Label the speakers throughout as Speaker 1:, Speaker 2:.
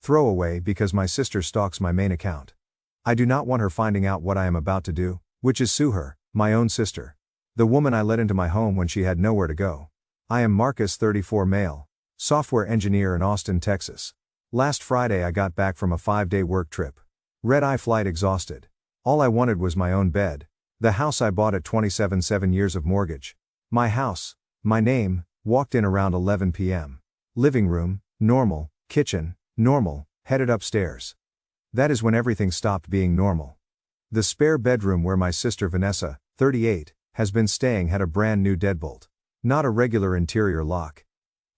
Speaker 1: Throwaway because my sister stalks my main account. I do not want her finding out what I am about to do, which is sue her, my own sister. The woman I let into my home when she had nowhere to go. I am Marcus, 34, male. Software engineer in Austin, Texas. Last Friday I got back from a 5-day work trip. Red-eye flight, exhausted. All I wanted was my own bed. The house I bought at 27, 7 years of mortgage. My house. My name. Walked in around 11 p.m. Living room, normal. Kitchen, normal. Headed upstairs. That is when everything stopped being normal. The spare bedroom where my sister Vanessa, 38, has been staying had a brand new deadbolt. Not a regular interior lock.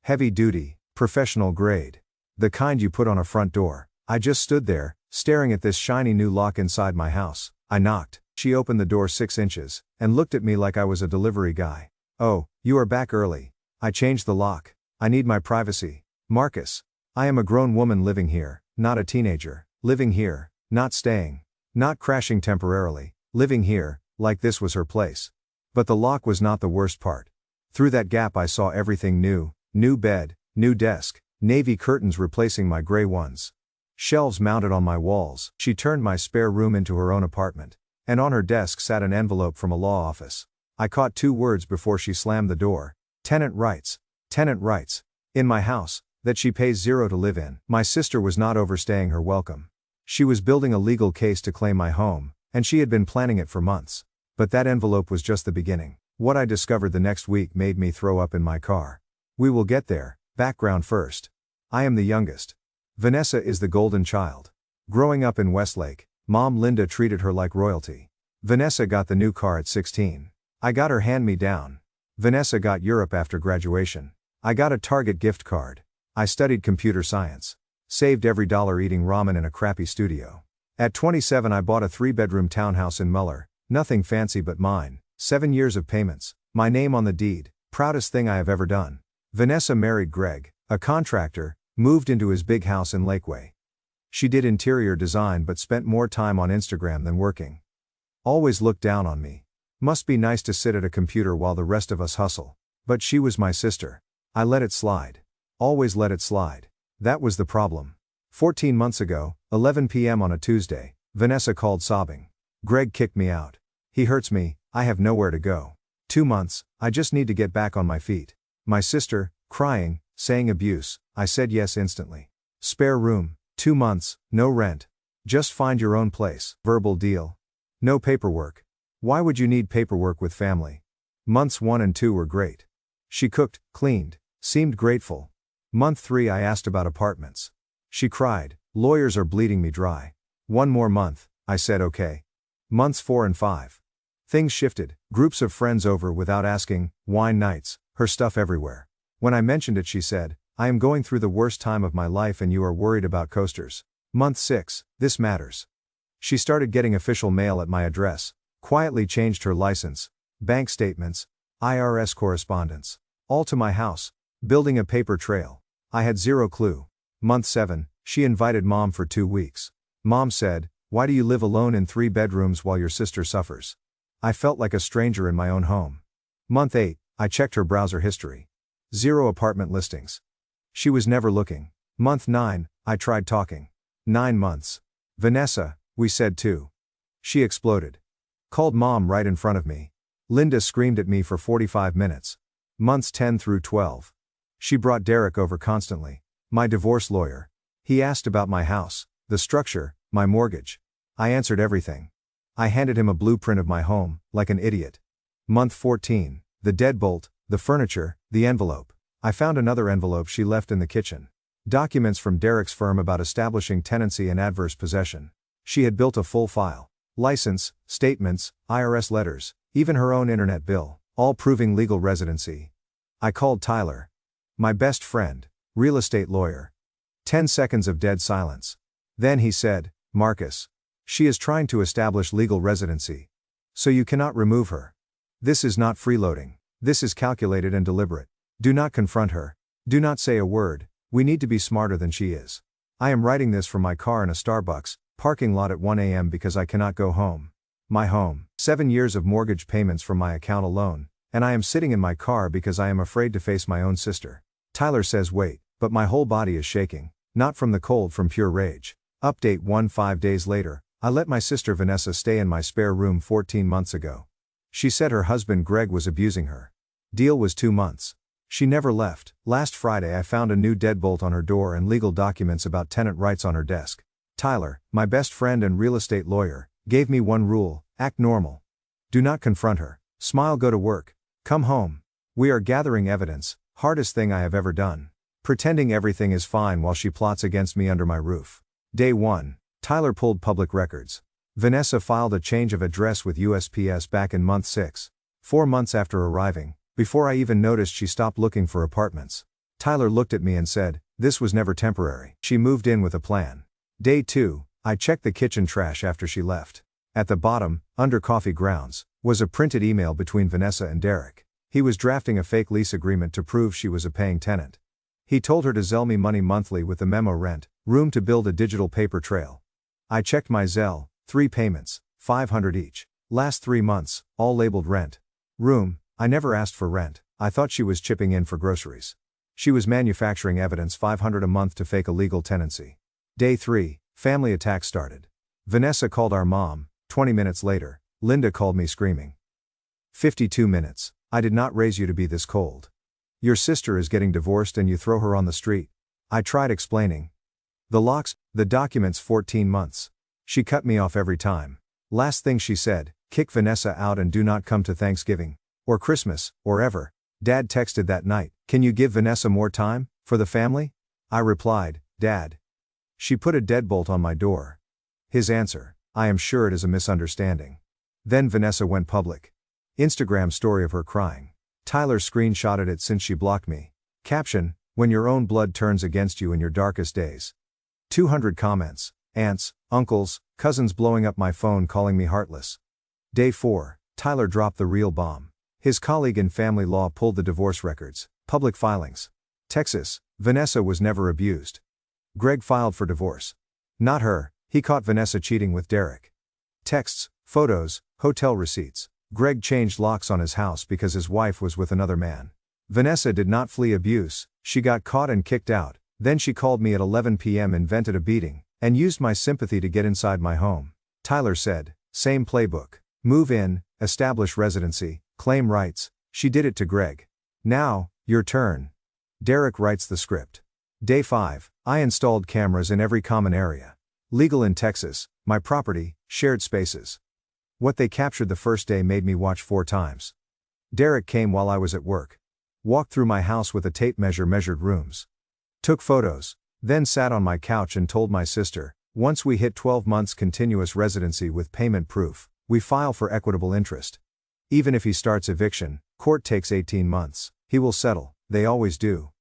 Speaker 1: Heavy duty, professional grade. The kind you put on a front door. I just stood there, staring at this shiny new lock inside my house. I knocked. She opened the door 6 inches, and looked at me like I was a delivery guy. "Oh, you are back early." I changed the lock. "I need my privacy. Marcus. I am a grown woman living here, not a teenager. Living here, not staying. Not crashing temporarily. Living here, like this was her place." But the lock was not the worst part. Through that gap I saw everything new. New bed, new desk, navy curtains replacing my gray ones. Shelves mounted on my walls. She turned my spare room into her own apartment. And on her desk sat an envelope from a law office. I caught 2 words before she slammed the door. Tenant rights. Tenant rights. In my house, that she pays $0 to live in. My sister was not overstaying her welcome. She was building a legal case to claim my home, and she had been planning it for months. But that envelope was just the beginning. What I discovered the next week made me throw up in my car. We will get there. Background first. I am the youngest. Vanessa is the golden child. Growing up in Westlake, Mom Linda treated her like royalty. Vanessa got the new car at 16. I got her hand-me-down. Vanessa got Europe after graduation. I got a Target gift card. I studied computer science. Saved every dollar eating ramen in a crappy studio. At 27 I bought a 3-bedroom townhouse in Muller, nothing fancy but mine. 7 years of payments. My name on the deed. Proudest thing I have ever done. Vanessa married Greg, a contractor, moved into his big house in Lakeway. She did interior design but spent more time on Instagram than working. Always looked down on me. Must be nice to sit at a computer while the rest of us hustle. But she was my sister. I let it slide. Always let it slide. That was the problem. 14 months ago, 11 p.m. on a Tuesday, Vanessa called sobbing. "Greg kicked me out. He hurts me, I have nowhere to go. 2 months, I just need to get back on my feet." My sister, crying, saying abuse, I said yes instantly. Spare room, 2 months, no rent. Just find your own place. Verbal deal. No paperwork. Why would you need paperwork with family? Months 1 and 2 were great. She cooked, cleaned, seemed grateful. Month 3 I asked about apartments. She cried, "Lawyers are bleeding me dry." 1 more month, I said okay. Months 4 and 5. Things shifted, groups of friends over without asking, wine nights, her stuff everywhere. When I mentioned it she said, "I am going through the worst time of my life and you are worried about coasters." Month 6, this matters. She started getting official mail at my address, quietly changed her license, bank statements, IRS correspondence, all to my house, building a paper trail. I had 0 clue. Month 7, she invited Mom for 2 weeks. Mom said, "Why do you live alone in 3 bedrooms while your sister suffers?" I felt like a stranger in my own home. Month 8, I checked her browser history. 0 apartment listings. She was never looking. Month 9, I tried talking. 9 months. "Vanessa," we said too. She exploded. Called Mom right in front of me. Linda screamed at me for 45 minutes. Months 10 through 12. She brought Derek over constantly. My divorce lawyer. He asked about my house, the structure, my mortgage. I answered everything. I handed him a blueprint of my home, like an idiot. Month 14, the deadbolt, the furniture, the envelope. I found another envelope she left in the kitchen. Documents from Derek's firm about establishing tenancy and adverse possession. She had built a full file. License, statements, IRS letters, even her own internet bill, all proving legal residency. I called Tyler. My best friend, real estate lawyer. 10 seconds of dead silence. Then he said, "Marcus. She is trying to establish legal residency. So you cannot remove her. This is not freeloading. This is calculated and deliberate. Do not confront her. Do not say a word. We need to be smarter than she is. I am writing this from my car in a Starbucks parking lot at 1 a.m. because I cannot go home. My home, 7 years of mortgage payments from my account alone, and I am sitting in my car because I am afraid to face my own sister." Tyler says wait, but my whole body is shaking. Not from the cold, from pure rage. Update 1 5 days later, I let my sister Vanessa stay in my spare room 14 months ago. She said her husband Greg was abusing her. Deal was 2 months. She never left. Last Friday I found a new deadbolt on her door and legal documents about tenant rights on her desk. Tyler, my best friend and real estate lawyer, gave me one rule: act normal. Do not confront her. Smile, go to work. Come home. We are gathering evidence, hardest thing I have ever done. Pretending everything is fine while she plots against me under my roof. Day 1. Tyler pulled public records. Vanessa filed a change of address with USPS back in month 6. 4 months after arriving, before I even noticed, she stopped looking for apartments. Tyler looked at me and said, "This was never temporary." She moved in with a plan. Day 2. I checked the kitchen trash after she left. At the bottom, under coffee grounds, was a printed email between Vanessa and Derek. He was drafting a fake lease agreement to prove she was a paying tenant. He told her to Zelle me money monthly with the memo: rent, room to build a digital paper trail. I checked my Zelle, 3 payments, $500 each. Last 3 months, all labeled rent. Room, I never asked for rent, I thought she was chipping in for groceries. She was manufacturing evidence: $500 a month to fake a legal tenancy. Day 3, family attack started. Vanessa called our mom. 20 minutes later, Linda called me screaming. 52 minutes, I did not raise you to be this cold. Your sister is getting divorced and you throw her on the street. I tried explaining. The locks, the documents, 14 months. She cut me off every time. Last thing she said, kick Vanessa out and do not come to Thanksgiving, or Christmas, or ever. Dad texted that night, can you give Vanessa more time, for the family? I replied, Dad. She put a deadbolt on my door. His answer, I am sure it is a misunderstanding. Then Vanessa went public. Instagram story of her crying. Tyler screenshotted it since she blocked me. Caption, when your own blood turns against you in your darkest days. 200 comments, aunts, uncles, cousins blowing up my phone calling me heartless. Day 4, Tyler dropped the real bomb. His colleague in family law pulled the divorce records, public filings. Texas, Vanessa was never abused. Greg filed for divorce. Not her, he caught Vanessa cheating with Derek. Texts, photos, hotel receipts. Greg changed locks on his house because his wife was with another man. Vanessa did not flee abuse, she got caught and kicked out. Then she called me at 11 p.m., invented a beating, and used my sympathy to get inside my home. Tyler said, same playbook. Move in, establish residency, claim rights. She did it to Greg. Now, your turn. Derek writes the script. Day 5, I installed cameras in every common area. Legal in Texas, my property, shared spaces. What they captured the first day made me watch 4 times. Derek came while I was at work. Walked through my house with a tape measure, measured rooms. Took photos, then sat on my couch and told my sister, once we hit 12 months continuous residency with payment proof, we file for equitable interest. Even if he starts eviction, court takes 18 months, he will settle, they always do.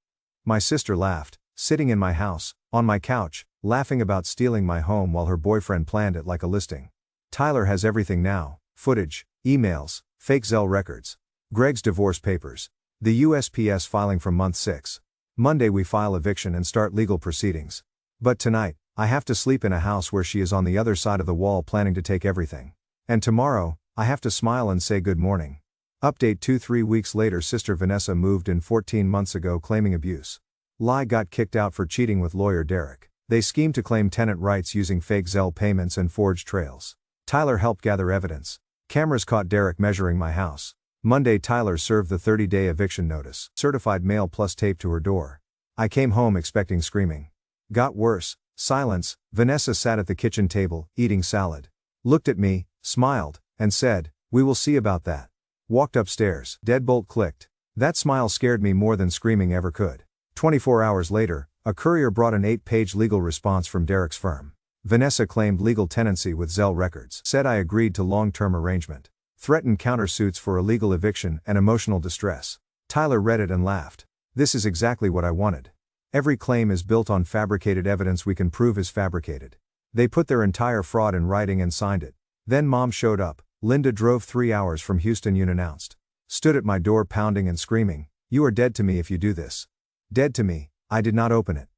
Speaker 1: My sister laughed, sitting in my house, on my couch, laughing about stealing my home while her boyfriend planned it like a listing. Tyler has everything now: footage, emails, fake Zelle records, Greg's divorce papers, the USPS filing from month 6. Monday we file eviction and start legal proceedings. But tonight, I have to sleep in a house where she is on the other side of the wall planning to take everything. And tomorrow, I have to smile and say good morning. Update 2-3 weeks later, sister Vanessa moved in 14 months ago claiming abuse. Lie, got kicked out for cheating with lawyer Derek. They schemed to claim tenant rights using fake Zelle payments and forged trails. Tyler helped gather evidence. Cameras caught Derek measuring my house. Monday, Tyler served the 30-day eviction notice, certified mail plus tape to her door. I came home expecting screaming. Got worse, silence. Vanessa sat at the kitchen table, eating salad. Looked at me, smiled, and said, we will see about that. Walked upstairs. Deadbolt clicked. That smile scared me more than screaming ever could. 24 hours later, a courier brought an 8-page legal response from Derek's firm. Vanessa claimed legal tenancy with Zelle records. Said I agreed to long-term arrangement. Threatened countersuits for illegal eviction and emotional distress. Tyler read it and laughed. This is exactly what I wanted. Every claim is built on fabricated evidence we can prove is fabricated. They put their entire fraud in writing and signed it. Then mom showed up. Linda drove 3 hours from Houston unannounced. Stood at my door pounding and screaming, you are dead to me if you do this. Dead to me. I did not open it.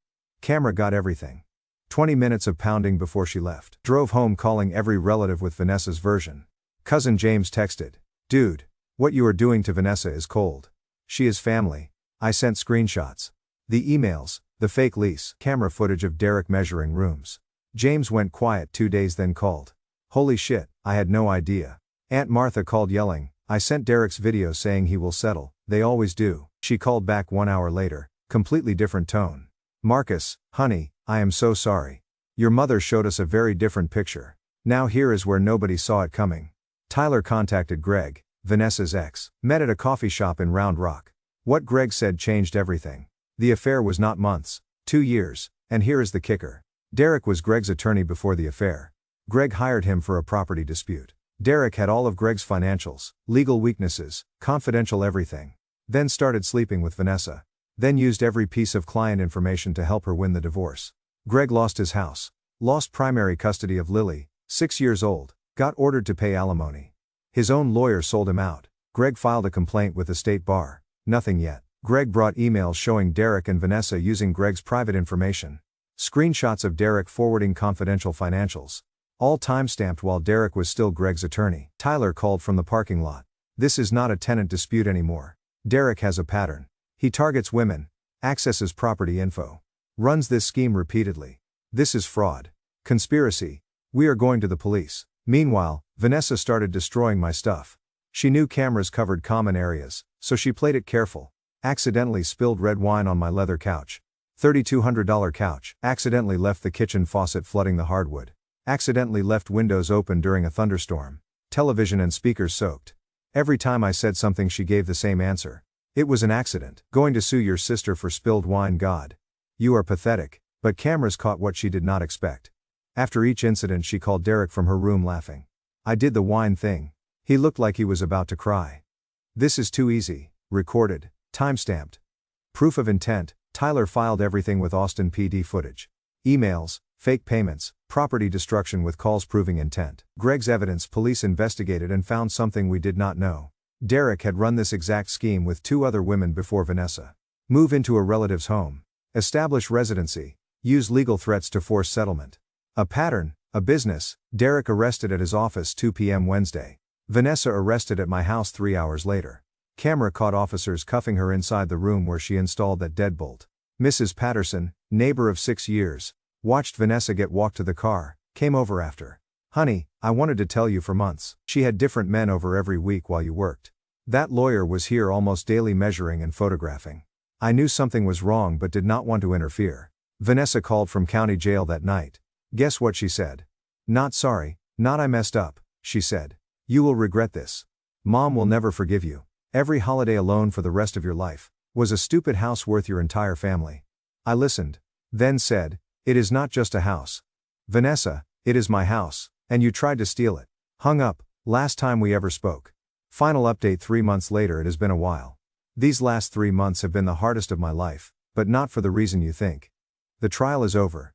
Speaker 1: Camera got everything. 20 minutes of pounding before she left. Drove home calling every relative with Vanessa's version. Cousin James texted, dude, what you are doing to Vanessa is cold. She is family. I sent screenshots. The emails, The fake lease. Camera footage of Derek measuring rooms. James went quiet 2 days then called. Holy shit, I had no idea. Aunt Martha called yelling, I sent Derek's video saying he will settle, they always do. She called back 1 hour later, completely different tone. Marcus, honey, I am so sorry. Your mother showed us a very different picture. Now here is where nobody saw it coming. Tyler contacted Greg, Vanessa's ex, met at a coffee shop in Round Rock. What Greg said changed everything. The affair was not months, 2 years, and here is the kicker. Derek was Greg's attorney before the affair. Greg hired him for a property dispute. Derek had all of Greg's financials, legal weaknesses, confidential everything. Then started sleeping with Vanessa. Then used every piece of client information to help her win the divorce. Greg lost his house. Lost primary custody of Lily, 6 years old, got ordered to pay alimony. His own lawyer sold him out. Greg filed a complaint with the state bar. Nothing yet. Greg brought emails showing Derek and Vanessa using Greg's private information. Screenshots of Derek forwarding confidential financials. All timestamped while Derek was still Greg's attorney. Tyler called from the parking lot. This is not a tenant dispute anymore. Derek has a pattern. He targets women, accesses property info, runs this scheme repeatedly. This is fraud. Conspiracy. We are going to the police. Meanwhile, Vanessa started destroying my stuff. She knew cameras covered common areas, so she played it careful. Accidentally spilled red wine on my leather couch. $3,200 couch. Accidentally left the kitchen faucet flooding the hardwood. Accidentally left windows open during a thunderstorm. Television and speakers soaked. Every time I said something she gave the same answer. It was an accident. Going to sue your sister for spilled wine. God. You are pathetic. But cameras caught what she did not expect. After each incident she called Derek from her room laughing. I did the wine thing. He looked like he was about to cry. This is too easy. Recorded. Timestamped. Proof of intent. Tyler filed everything with Austin PD footage. Emails, fake payments, property destruction with calls proving intent. Greg's evidence. Police investigated and found something we did not know. Derek had run this exact scheme with 2 other women before Vanessa. Move into a relative's home. Establish residency. Use legal threats to force settlement. A pattern, a business. Derek arrested at his office 2 p.m. Wednesday. Vanessa arrested at my house 3 hours later. Camera caught officers cuffing her inside the room where she installed that deadbolt. Mrs. Patterson, neighbor of 6 years, watched Vanessa get walked to the car, came over after. Honey, I wanted to tell you for months. She had different men over every week while you worked. That lawyer was here almost daily measuring and photographing. I knew something was wrong but did not want to interfere. Vanessa called from county jail that night. Guess what she said? Not sorry, not I messed up, she said. You will regret this. Mom will never forgive you. Every holiday alone for the rest of your life. Was a stupid house worth your entire family? I listened. Then said, it is not just a house. Vanessa, it is my house, and you tried to steal it. Hung up, last time we ever spoke. Final update 3 months later. It has been a while. These last 3 months have been the hardest of my life, but not for the reason you think. The trial is over.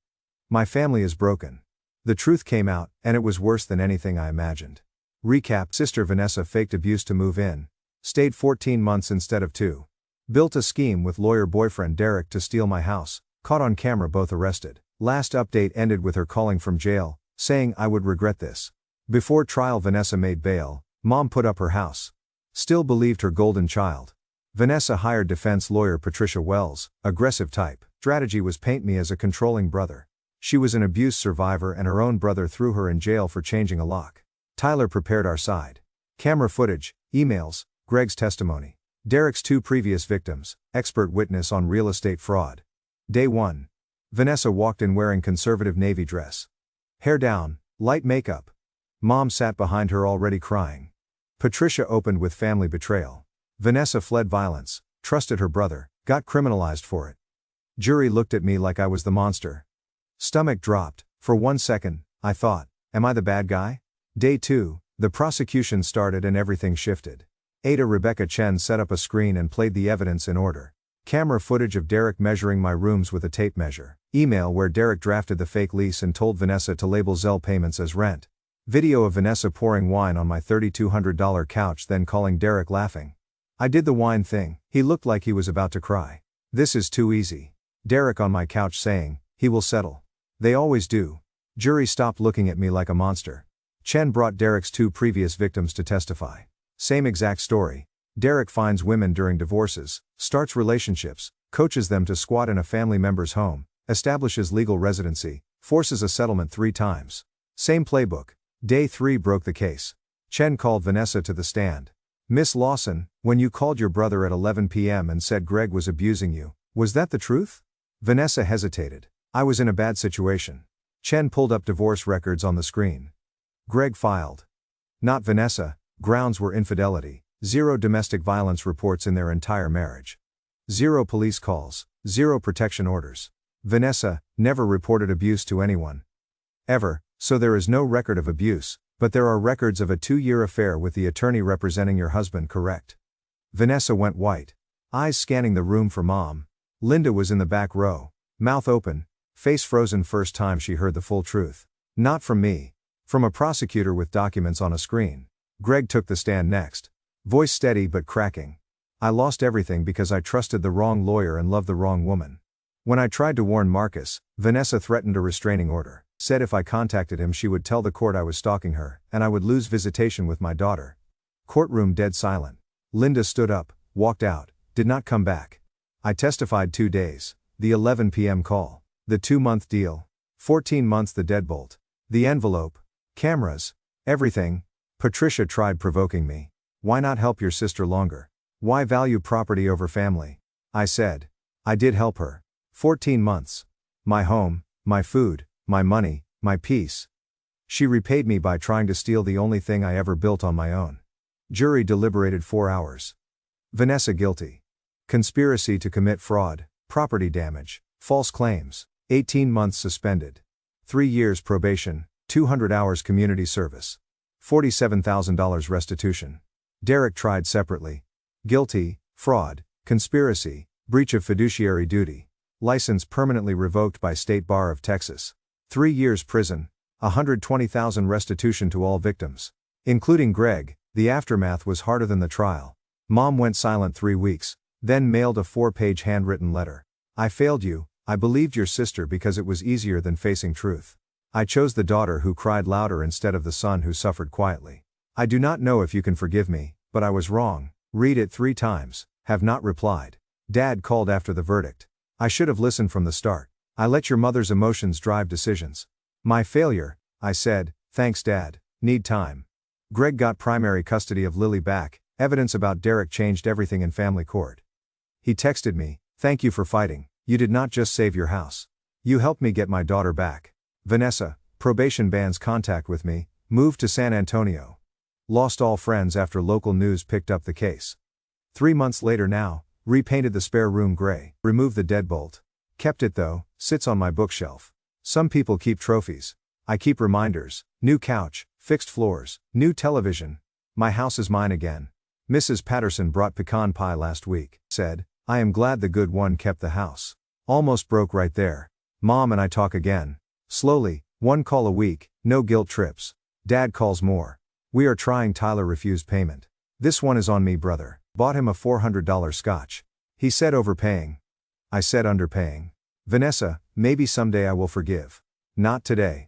Speaker 1: My family is broken. The truth came out, and it was worse than anything I imagined. Recap. Sister Vanessa faked abuse to move in. Stayed 14 months instead of 2. Built a scheme with lawyer boyfriend Derek to steal my house, caught on camera, both arrested. Last update ended with her calling from jail, saying I would regret this. Before trial Vanessa made bail, mom put up her house. Still believed her golden child. Vanessa hired defense lawyer Patricia Wells, aggressive type. Strategy was paint me as a controlling brother. She was an abuse survivor and her own brother threw her in jail for changing a lock. Tyler prepared our side. Camera footage, emails, Greg's testimony. Derek's 2 previous victims, expert witness on real estate fraud. Day 1. Vanessa walked in wearing conservative navy dress. Hair down, light makeup. Mom sat behind her already crying. Patricia opened with family betrayal. Vanessa fled violence, trusted her brother, got criminalized for it. Jury looked at me like I was the monster. Stomach dropped. For 1 second, I thought, am I the bad guy? Day 2, the prosecution started and everything shifted. Ada Rebecca Chen set up a screen and played the evidence in order. Camera footage of Derek measuring my rooms with a tape measure. Email where Derek drafted the fake lease and told Vanessa to label Zelle payments as rent. Video of Vanessa pouring wine on my $3,200 couch, then calling Derek laughing. I did the wine thing. He looked like he was about to cry. This is too easy. Derek on my couch saying, he will settle. They always do. Jury stopped looking at me like a monster. Chen brought Derek's 2 previous victims to testify. Same exact story. Derek finds women during divorces, starts relationships, coaches them to squat in a family member's home, establishes legal residency, forces a settlement 3 times. Same playbook. Day 3 broke the case. Chen called Vanessa to the stand. Miss Lawson, when you called your brother at 11 p.m. and said Greg was abusing you, was that the truth? Vanessa hesitated. I was in a bad situation. Chen pulled up divorce records on the screen. Greg filed. Not Vanessa, grounds were infidelity, 0 domestic violence reports in their entire marriage. 0 police calls, 0 protection orders. Vanessa never reported abuse to anyone. Ever, so there is no record of abuse, but there are records of a 2-year affair with the attorney representing your husband, correct? Vanessa went white. Eyes scanning the room for Mom. Linda was in the back row, mouth open, face frozen first time she heard the full truth. Not from me. From a prosecutor with documents on a screen. Greg took the stand next. Voice steady but cracking. I lost everything because I trusted the wrong lawyer and loved the wrong woman. When I tried to warn Marcus, Vanessa threatened a restraining order, said if I contacted him she would tell the court I was stalking her, and I would lose visitation with my daughter. Courtroom dead silent. Linda stood up, walked out, did not come back. I testified 2 days. The 11 p.m. call. The 2-month deal. 14 months the deadbolt. The envelope. Cameras. Everything. Patricia tried provoking me. Why not help your sister longer? Why value property over family? I said. I did help her. 14 months. My home, my food, my money, my peace. She repaid me by trying to steal the only thing I ever built on my own. Jury deliberated 4 hours. Vanessa guilty. Conspiracy to commit fraud, property damage, false claims, 18 months suspended. 3 years probation, 200 hours community service. $47,000 restitution. Derek tried separately. Guilty, fraud, conspiracy, breach of fiduciary duty. License permanently revoked by State Bar of Texas. 3 years prison, $120,000 restitution to all victims. Including Greg. The aftermath was harder than the trial. Mom went silent 3 weeks, then mailed a 4-page handwritten letter. I failed you, I believed your sister because it was easier than facing truth. I chose the daughter who cried louder instead of the son who suffered quietly. I do not know if you can forgive me, but I was wrong. Read it 3 times, have not replied. Dad called after the verdict. I should have listened from the start. I let your mother's emotions drive decisions. My failure, I said, thanks Dad, need time. Greg got primary custody of Lily back, evidence about Derek changed everything in family court. He texted me, thank you for fighting, you did not just save your house. You helped me get my daughter back. Vanessa, probation bans contact with me, moved to San Antonio. Lost all friends after local news picked up the case. 3 months later now, repainted the spare room gray, removed the deadbolt. Kept it though, sits on my bookshelf. Some people keep trophies. I keep reminders, new couch, fixed floors, new television. My house is mine again. Mrs. Patterson brought pecan pie last week, said, I am glad the good one kept the house. Almost broke right there. Mom and I talk again. Slowly, 1 call a week, no guilt trips. Dad calls more. We are trying. Tyler refused payment. This one is on me, brother. Bought him a $400 scotch. He said overpaying. I said underpaying. Vanessa, maybe someday I will forgive. Not today.